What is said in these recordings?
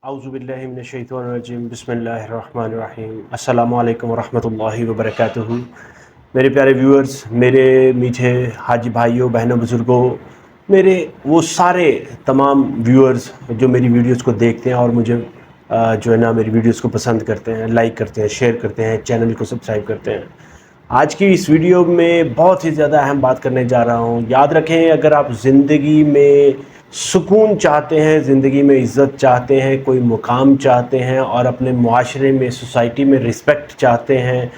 अऊज़ुबिल्लाहिमिनश्शैतानिर्रजीम बिस्मिल्लाहिर्रहमानिर्रहीम अस्सलामु अलैकुम वरहमतुल्लाहि वबरकातुहू। मेरे प्यारे व्यूअर्स, मेरे मीठे हाजी भाइयों, बहनों, बुज़ुर्गों, मेरे वो सारे तमाम व्यूअर्स जो मेरी वीडियोस को देखते हैं और मुझे जो है ना मेरी वीडियोस को पसंद करते हैं, लाइक करते हैं, शेयर करते हैं, चैनल को सब्सक्राइब करते हैं। आज की इस वीडियो में बहुत ही ज़्यादा अहम बात करने जा रहा हूँ। याद रखें, अगर आप ज़िंदगी में सुकून चाहते हैं, ज़िंदगी में इज़्ज़त चाहते हैं, कोई मुकाम चाहते हैं और अपने मुआशरे में, सोसाइटी में रिस्पेक्ट चाहते हैं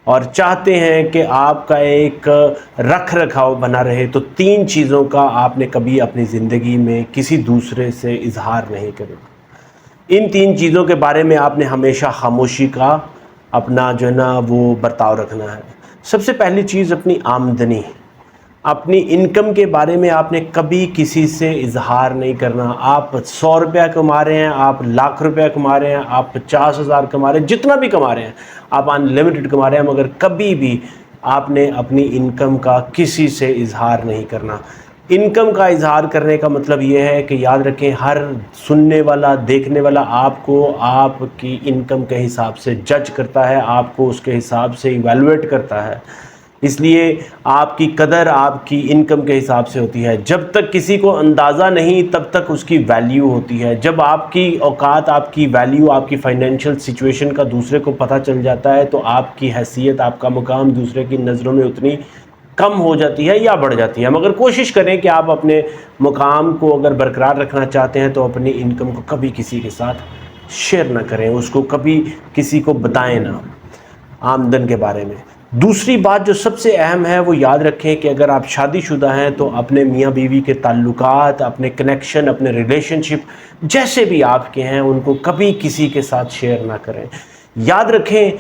और चाहते हैं कि आपका एक रख रखाव बना रहे, तो 3 चीज़ों का आपने कभी अपनी ज़िंदगी में किसी दूसरे से इजहार नहीं करना। इन 3 चीज़ों के बारे में आपने हमेशा खामोशी का अपना जो है ना वो बर्ताव रखना है। सबसे पहली चीज़ अपनी आमदनी, अपनी इनकम के बारे में आपने कभी किसी से इजहार नहीं करना। आप 100 रुपया कमा रहे हैं, आप लाख रुपया कमा रहे हैं, आप 50,000 कमा रहे हैं, जितना भी कमा रहे हैं, आप अनलिमिटेड कमा रहे हैं, मगर कभी भी आपने अपनी इनकम का किसी से इजहार नहीं करना। इनकम का इजहार करने का मतलब ये है कि याद रखें, हर सुनने वाला, देखने वाला आपको आपकी इनकम के हिसाब से जज करता है, आपको उसके हिसाब से इवैल्यूएट करता है। इसलिए आपकी कदर आपकी इनकम के हिसाब से होती है। जब तक किसी को अंदाज़ा नहीं, तब तक उसकी वैल्यू होती है। जब आपकी औकात, आपकी वैल्यू, आपकी फाइनेंशियल सिचुएशन का दूसरे को पता चल जाता है, तो आपकी हैसियत, आपका मुकाम दूसरे की नज़रों में उतनी कम हो जाती है या बढ़ जाती है। मगर कोशिश करें कि आप अपने मुकाम को अगर बरकरार रखना चाहते हैं तो अपनी इनकम को कभी किसी के साथ शेयर ना करें, उसको कभी किसी को बताएं ना आमदन के बारे में। दूसरी बात जो सबसे अहम है वो याद रखें कि अगर आप शादीशुदा हैं तो अपने मियाँ बीवी के ताल्लुकात, अपने कनेक्शन, अपने रिलेशनशिप जैसे भी आपके हैं, उनको कभी किसी के साथ शेयर ना करें। याद रखें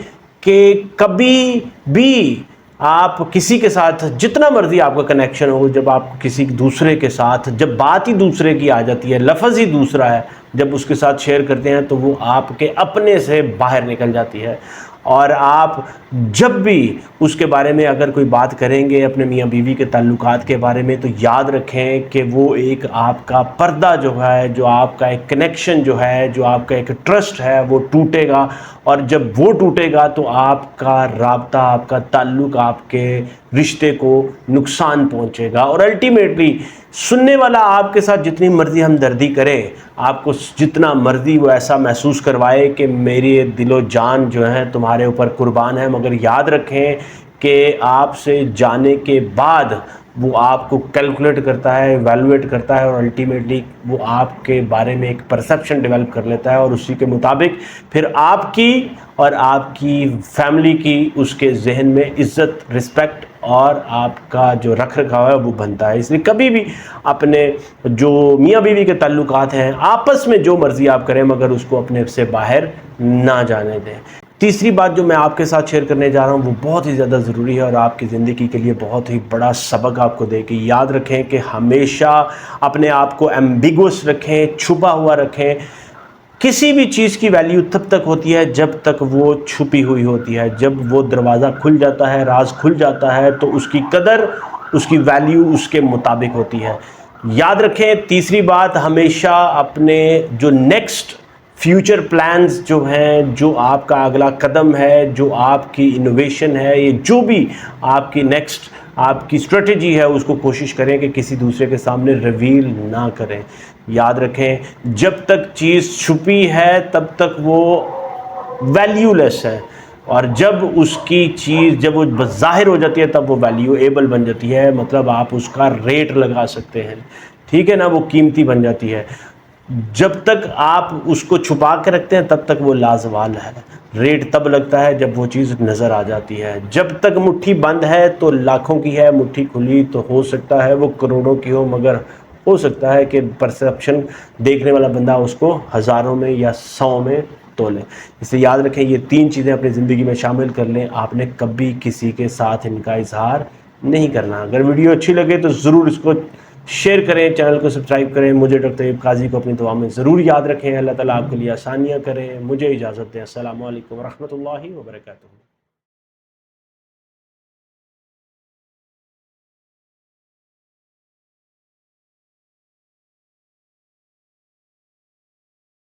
कि कभी भी आप किसी के साथ जितना मर्जी आपका कनेक्शन हो, जब आप किसी दूसरे के साथ, जब बात ही दूसरे की आ जाती है, लफ्ज़ ही दूसरा है, जब उसके साथ शेयर करते हैं तो वो आपके अपने से बाहर निकल जाती है। और आप जब भी उसके बारे में अगर कोई बात करेंगे अपने मियाँ बीवी के ताल्लुकात के बारे में, तो याद रखें कि वो एक आपका पर्दा जो है, जो आपका एक कनेक्शन जो है, जो आपका एक ट्रस्ट है, वो टूटेगा। और जब वो टूटेगा तो आपका राब्ता, आपका ताल्लुक, आपके रिश्ते को नुकसान पहुंचेगा। और अल्टीमेटली सुनने वाला आपके साथ जितनी मर्ज़ी हमदर्दी करे, आपको जितना मर्ज़ी वो ऐसा महसूस करवाए कि मेरी दिलो जान जो है तुम्हारे ऊपर कुर्बान है, मगर याद रखें कि आपसे जाने के बाद वो आपको कैलकुलेट करता है, इवैल्यूएट करता है और अल्टीमेटली वो आपके बारे में एक परसेप्शन डेवलप कर लेता है और उसी के मुताबिक फिर आपकी और आपकी फैमिली की उसके जहन में इज़्ज़त, रिस्पेक्ट और आपका जो रख रखाव है वो बनता है। इसलिए कभी भी अपने जो मियाँ बीवी के ताल्लुकात हैं, आपस में जो मर्ज़ी आप करें, मगर उसको अपने से बाहर ना जाने दें। तीसरी बात जो मैं आपके साथ शेयर करने जा रहा हूँ वो बहुत ही ज़्यादा ज़रूरी है और आपकी ज़िंदगी के लिए बहुत ही बड़ा सबक आपको देगी। याद रखें कि हमेशा अपने आप को एम्बिगुअस रखें, छुपा हुआ रखें। किसी भी चीज़ की वैल्यू तब तक होती है जब तक वो छुपी हुई होती है। जब वो दरवाज़ा खुल जाता है, राज खुल जाता है, तो उसकी कदर, उसकी वैल्यू उसके मुताबिक होती है। याद रखें, तीसरी बात, हमेशा अपने जो नेक्स्ट फ्यूचर प्लान्स जो हैं, जो आपका अगला कदम है, जो आपकी इनोवेशन है, ये जो भी आपकी नेक्स्ट आपकी स्ट्रेटजी है, उसको कोशिश करें कि किसी दूसरे के सामने रिवील ना करें। याद रखें, जब तक चीज़ छुपी है तब तक वो वैल्यूलेस है, और जब उसकी चीज़ जब वो ज़ाहिर हो जाती है तब वो वैल्यूएबल बन जाती है। मतलब आप उसका रेट लगा सकते हैं, ठीक है ना, वो कीमती बन जाती है। जब तक आप उसको छुपा के रखते हैं तब तक वो लाजवाल है। रेट तब लगता है जब वो चीज़ नज़र आ जाती है। जब तक मुट्ठी बंद है तो लाखों की है, मुट्ठी खुली तो हो सकता है वो करोड़ों की हो, मगर हो सकता है कि परसेप्शन देखने वाला बंदा उसको हज़ारों में या 100 में तोले। इसलिए याद रखें, ये 3 चीज़ें अपनी ज़िंदगी में शामिल कर लें। आपने कभी किसी के साथ इनका इजहार नहीं करना। अगर वीडियो अच्छी लगे तो ज़रूर इसको शेयर करें, चैनल को सब्सक्राइब करें। मुझे डॉक्टर तैयब काजी को अपनी दुआ में ज़रूर याद रखें। अल्लाह ताला आपके लिए आसानियाँ करें। मुझे इजाज़त दें। अस्सलामु अलैकुम वरहमतुल्लाहि वबरकातुहू।